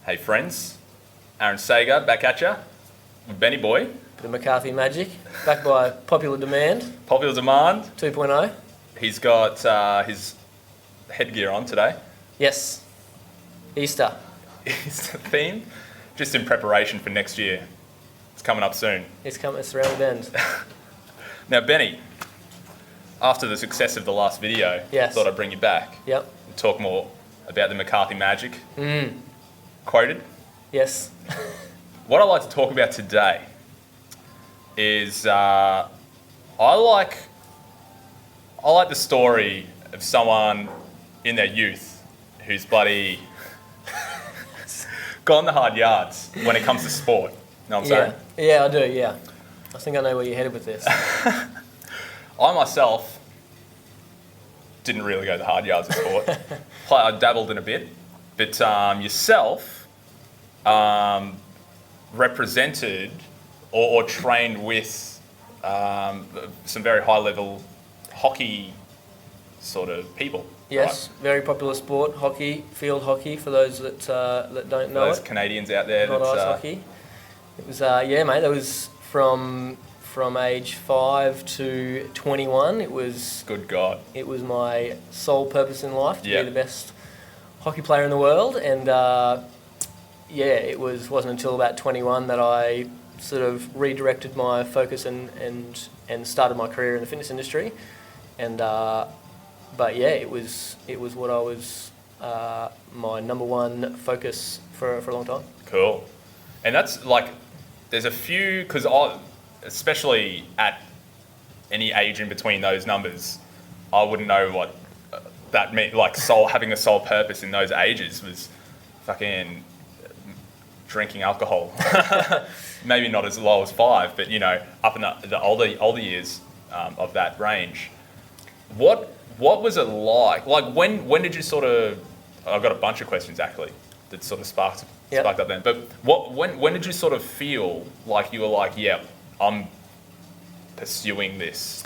Hey friends, Aaron Sager back at ya with Benny Boy. The McCarthy Magic, back by popular demand, Popular demand. 2.0. He's got his headgear on today. Yes, Easter. Easter theme, just in preparation for next year. It's coming up soon. It's around the bend. Now, Benny, after the success of the last video, Yes. thought I'd bring you back Yep. and talk more about the McCarthy Magic. Mm. Quoted. Yes. What I'd like to talk about today is I like the story of someone in their youth who's bloody gone the hard yards when it comes to sport. Know what I'm saying? Yeah, I do. Yeah. I think I know where you're headed with this. I myself didn't really go the hard yards of sport. I dabbled in a bit, but yourself represented or trained with some very high level hockey sort of people. Yes, very popular sport, hockey, field hockey. For those that don't know Those it, Canadians out there. not ice hockey. It was yeah, mate. That was from age 5 to 21. It was Good God. It was my sole purpose in life to Yeah. be the best hockey player in the world, and yeah, it wasn't until about 21 that I sort of redirected my focus and started my career in the fitness industry, and but yeah, it was what I was my number one focus for a long time. Cool. And that's like, there's a few, because especially at any age in between those numbers, I wouldn't know what that meant. Like having a sole purpose in those ages was fucking drinking alcohol. Maybe not as low as 5, but up in the older years of that range. What was it like? Like when did you sort of? I've got a bunch of questions actually that sort of sparked up then. But when did you sort of feel like you were like, yeah, I'm pursuing this,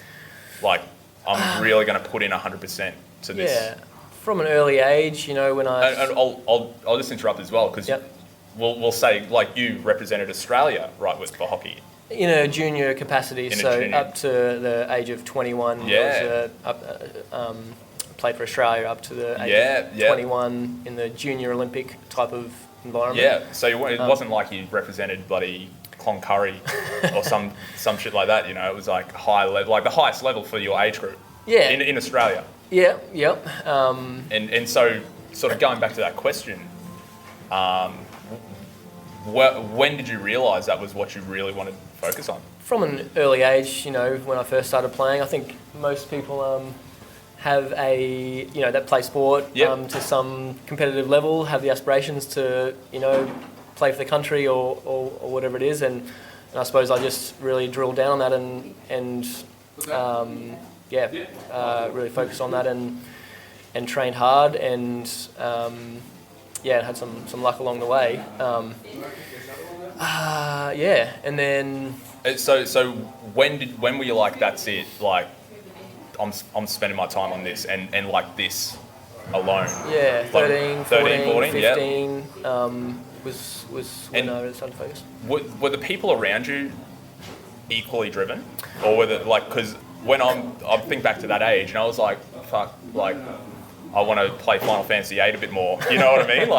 like I'm really going to put in 100% to this? Yeah, from an early age, when I And I'll just interrupt as well because we'll say like you represented Australia, right, for hockey. in a junior capacity, junior. up to the age of 21, Yeah. I was, played for Australia up to the age of 21 in the junior Olympic type of environment. Yeah, so it wasn't like you represented bloody Cloncurry or some shit like that. It was like high level, like the highest level for your age group. Yeah. In Australia. Yeah. Yep. And so sort of going back to that question, when did you realise that was what you really wanted to focus on? From an early age, when I first started playing, I think most people have that play sport to some competitive level, have the aspirations to, play for the country or whatever it is. And I suppose I just really drilled down on that and really focused on that and trained hard and had some luck along the way. And then. So when were you like, that's it? Like I'm spending my time on this and like this alone. Yeah, 13, 14, 15 was when I really started to focus. Were the people around you equally driven, or were they like? Because when I think back to that age, and I was like, fuck, like I want to play Final Fantasy VIII a bit more. You know what I mean?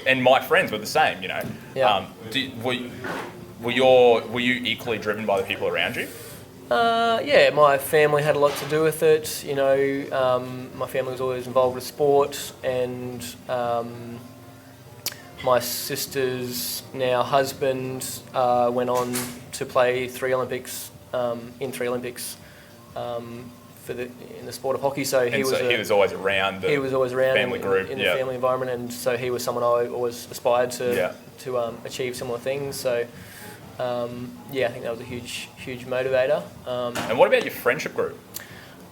And my friends were the same. Yeah. Were you equally driven by the people around you? Yeah, my family had a lot to do with it. My family was always involved with sport, and my sister's now husband went on to play 3 Olympics in 3 Olympics in the sport of hockey. So he was always around. He was always around family group in the family environment, and so he was someone I always aspired to achieve similar things. So. I think that was a huge motivator. And what about your friendship group?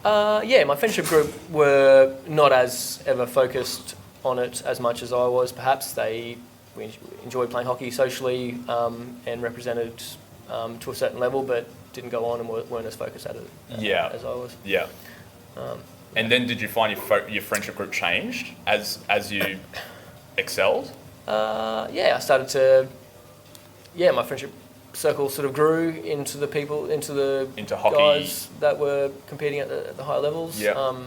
My friendship group were not as ever focused on it as much as I was. Perhaps we enjoyed playing hockey socially and represented to a certain level, but didn't go on and weren't as focused at it as I was. Yeah. And then did you find your friendship group changed as you excelled? I started to, my friendship circle sort of grew into the people, Into hockey. guys that were competing at the higher levels. Yeah.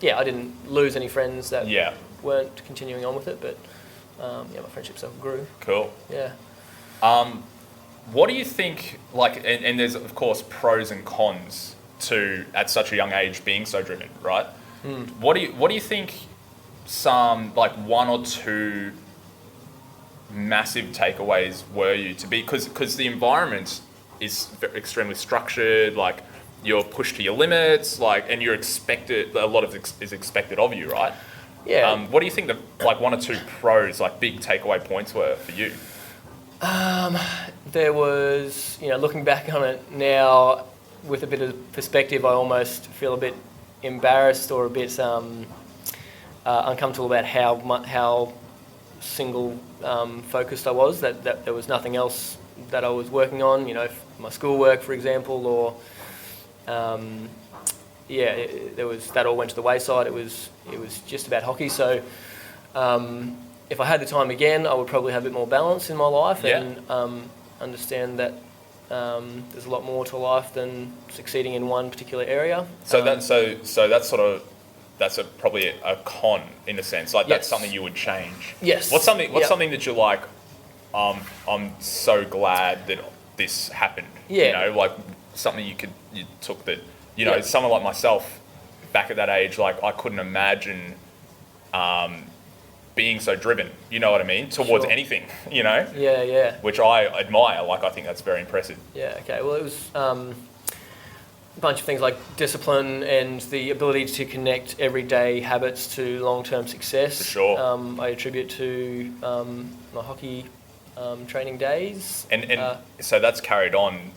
I didn't lose any friends that Yeah. weren't continuing on with it, but my friendship circle grew. Cool. Yeah. What do you think, like, and there's, of course, pros and cons to, at such a young age, being so driven, right? What do you think some, like, one or two massive takeaways were you to be, because the environment is extremely structured, like, you're pushed to your limits, like, and you're expected, a lot of is expected of you, right? Yeah. What do you think the, like, one or two pros, like, big takeaway points were for you? There was, looking back on it now with a bit of perspective, I almost feel a bit embarrassed or a bit uncomfortable about how single focused I was, that there was nothing else that I was working on, my schoolwork, for example, or there was, that all went to the wayside. It was just about hockey. So if I had the time again, I would probably have a bit more balance in my life and understand that there's a lot more to life than succeeding in one particular area. So that's probably a con in a sense. Like, that's something you would change. Yes. What's something that you're like, I'm so glad that this happened. Yeah. Like something you took that, someone like myself back at that age, like, I couldn't imagine being so driven, you know what I mean, towards anything, Yeah. which I admire. Like, I think that's very impressive. Yeah, okay. Well, it was a bunch of things like discipline and the ability to connect everyday habits to long-term success. For sure. I attribute to my hockey training days. And so that's carried on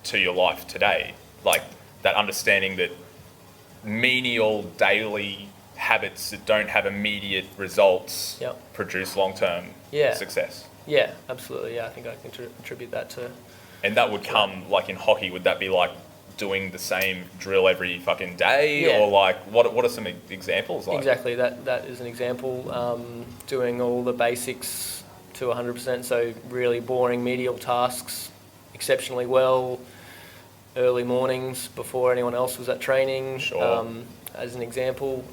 to your life today, like that understanding that menial daily habits that don't have immediate results produce long-term success. Yeah, absolutely. Yeah, I think I can attribute that to. And that would come, like, in hockey, would that be like doing the same drill every fucking day? Or like, what are some examples like? Exactly, that is an example. Doing all the basics to 100%, so really boring medial tasks exceptionally well, early mornings before anyone else was at training. Sure. As an example,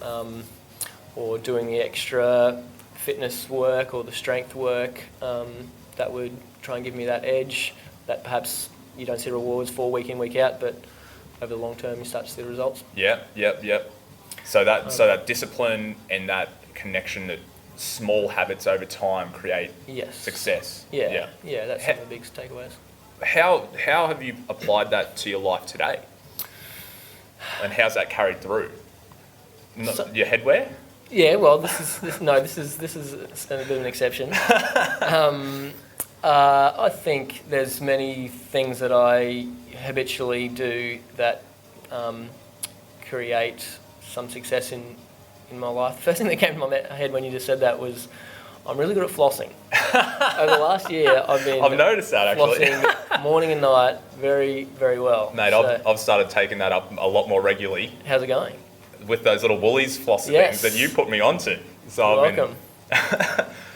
or doing the extra fitness work or the strength work that would try and give me that edge that perhaps you don't see rewards for week in, week out, but over the long term you start to see the results. Yep. So that discipline and that connection, that small habits over time create success. Yeah, that's some of the big takeaways. How have you applied that to your life today? And how's that carried through? Your headwear? Yeah, well, this is a bit of an exception. I think there's many things that I habitually do that create some success in my life. The first thing that came to my head when you just said that was, I'm really good at flossing. Over the last year, I've noticed that, actually. Flossing morning and night very, very well. Mate, So, I've started taking that up a lot more regularly how's it going? with those little Woolies flossing things that you put me onto. So You're welcome.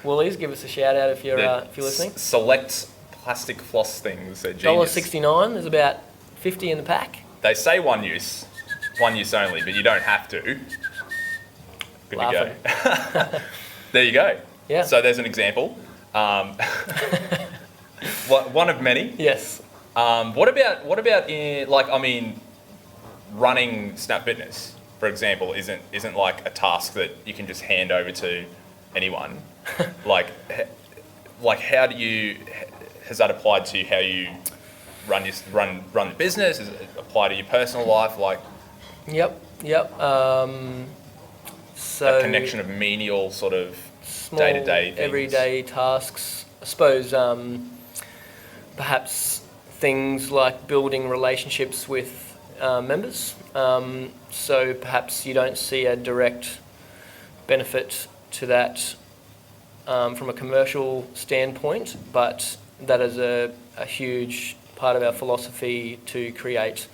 Woolies, give us a shout out if you're listening. Select plastic floss things. They're genius. $1.69. There's about 50 in the pack. They say one use only, but you don't have to. Good to go. There you go. Yeah. So there's an example. One of many. Yes. What about running Snap Fitness, for example, isn't like a task that you can just hand over to anyone. like how do you, has that applied to how you run the business? Does it apply to your personal life? Like, Yep. So that connection of menial sort of small day-to-day things. everyday tasks. I suppose perhaps things like building relationships with members. So perhaps you don't see a direct benefit to that from a commercial standpoint, but that is a huge part of our philosophy to create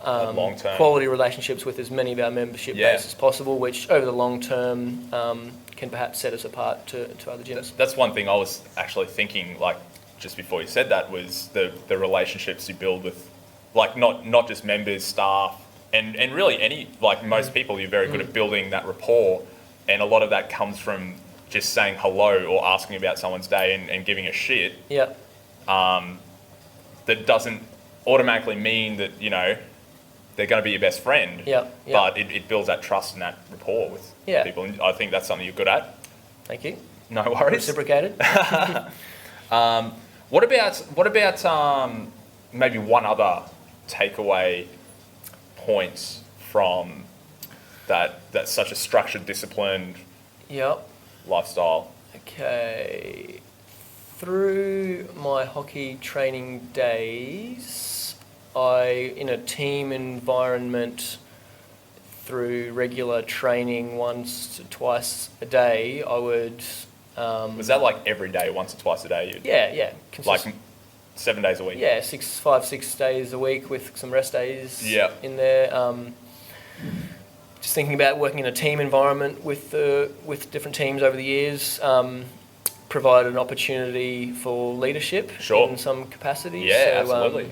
long-term quality relationships with as many of our membership base as possible, which over the long term can perhaps set us apart to other gyms. That's one thing I was actually thinking, like, just before you said that, was the relationships you build with, like, not just members, staff, and really any, like, most people, you're very good at building that rapport, and a lot of that comes from just saying hello or asking about someone's day and giving a shit. Yeah. That doesn't automatically mean that, you know, they're going to be your best friend. Yeah. But it builds that trust and that rapport with people. And I think that's something you're good at. Thank you. No worries. Reciprocated. What about maybe one other takeaway point from that's such a structured, disciplined Yep. lifestyle? Okay. Through my hockey training days, in a team environment, through regular training once to twice a day, I would... Was that like every day, once or twice a day? Yeah. Like 7 days a week? Yeah, 6 days a week with some rest days in there. Just thinking about working in a team environment with different teams over the years, provided an opportunity for leadership in some capacity. Yeah, so, absolutely.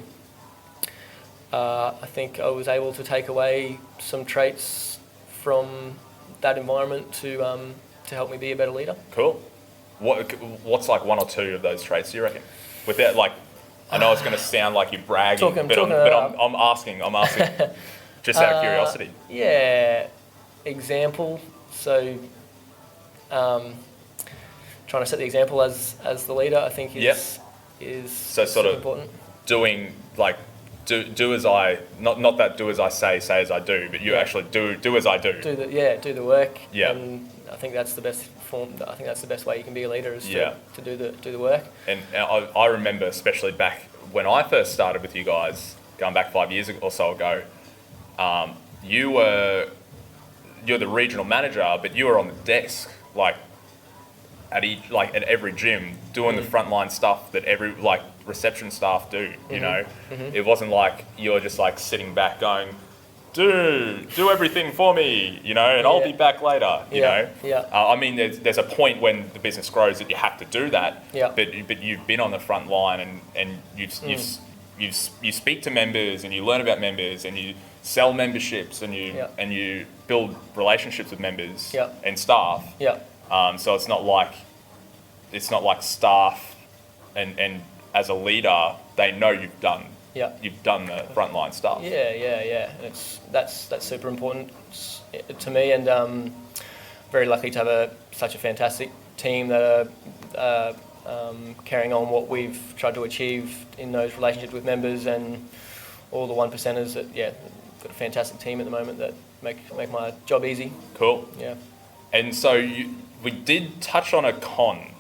I think I was able to take away some traits from that environment to help me be a better leader. Cool. What's like one or two of those traits, do you reckon? Without, like, I know it's going to sound like you're bragging, I'm asking just out of curiosity. Yeah, example. So, trying to set the example as the leader, I think is so sort of important. Doing, like, do as I, not that do as I say as I do, but you actually do as I do. Do the work. Yeah. And I think that's the best form. I think that's the best way you can be a leader is to do the work. And I remember, especially back when I first started with you guys, going back 5 years or so ago, you're the regional manager, but you were on the desk, like at every gym, doing the frontline stuff that every reception staff do. You know, it wasn't like you're just like sitting back going, do everything for me, you know, and I'll be back later. You know, I mean, there's a point when the business grows that you have to do that. Yeah. But you've been on the front line and you speak to members and you learn about members and you sell memberships and you build relationships with members and staff. Yeah. So it's not like staff and as a leader, they know you've done the frontline stuff. Yeah. And that's super important to me, and very lucky to have such a fantastic team that are carrying on what we've tried to achieve in those relationships with members and all the one percenters. That got a fantastic team at the moment that make my job easy. Cool. Yeah. And so we did touch on a con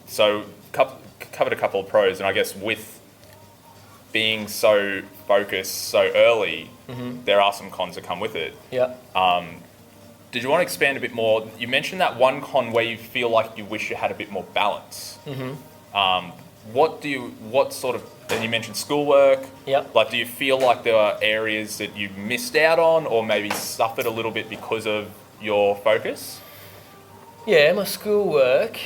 so covered a couple of pros, and I guess with being so focused so early, there are some cons that come with it. Yeah. Did you want to expand a bit more? You mentioned that one con where you feel like you wish you had a bit more balance. What sort of, and you mentioned schoolwork. Yeah. Like, do you feel like there are areas that you missed out on or maybe suffered a little bit because of your focus? Yeah, my schoolwork,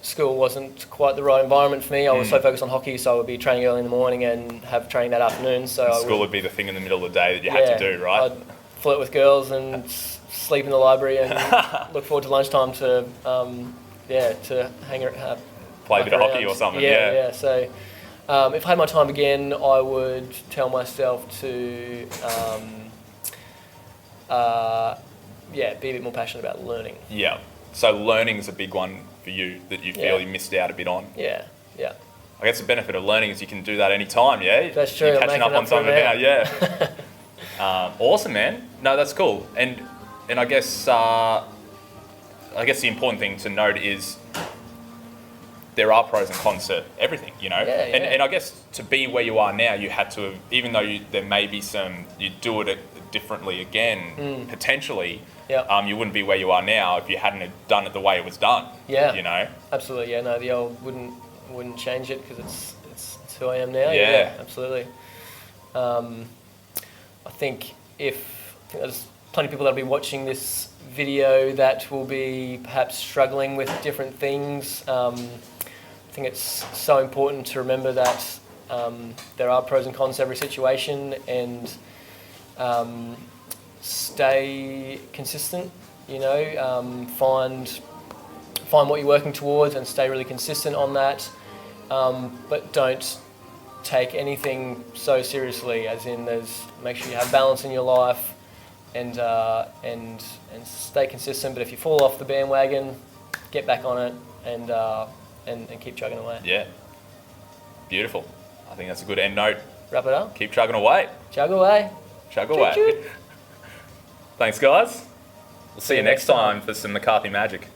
school wasn't quite the right environment for me. I was so focused on hockey, so I would be training early in the morning and have training that afternoon. So school would be the thing in the middle of the day that you had to do, right? I'd flirt with girls and sleep in the library and look forward to lunchtime to hang around. Play a bit of hockey or something, Yeah. So if I had my time again, I would tell myself to be a bit more passionate about learning. Yeah. So learning is a big one for you that you feel you missed out a bit on. Yeah. I guess the benefit of learning is you can do that anytime, yeah? That's true. You're catching up on something now, yeah. Awesome, man. No, that's cool. And I guess the important thing to note is there are pros and cons to everything, you know? And I guess to be where you are now, you had to, even though there may be you do it differently again, potentially, you wouldn't be where you are now if you hadn't have done it the way it was done. Yeah. You know? Absolutely. Yeah. No, the old wouldn't change it because it's who I am now. Yeah. Absolutely. I think there's plenty of people that'll be watching this video that will be perhaps struggling with different things. I think it's so important to remember that there are pros and cons to every situation, and stay consistent. Find what you're working towards and stay really consistent on that. But don't take anything so seriously. As in, make sure you have balance in your life, and stay consistent. But if you fall off the bandwagon, get back on it and keep chugging away. Yeah. Beautiful. I think that's a good end note. Wrap it up. Keep chugging away. Chug away. Chug away. Choo-choo. Thanks, guys. We'll see you you next next time. time for some McCarthy magic.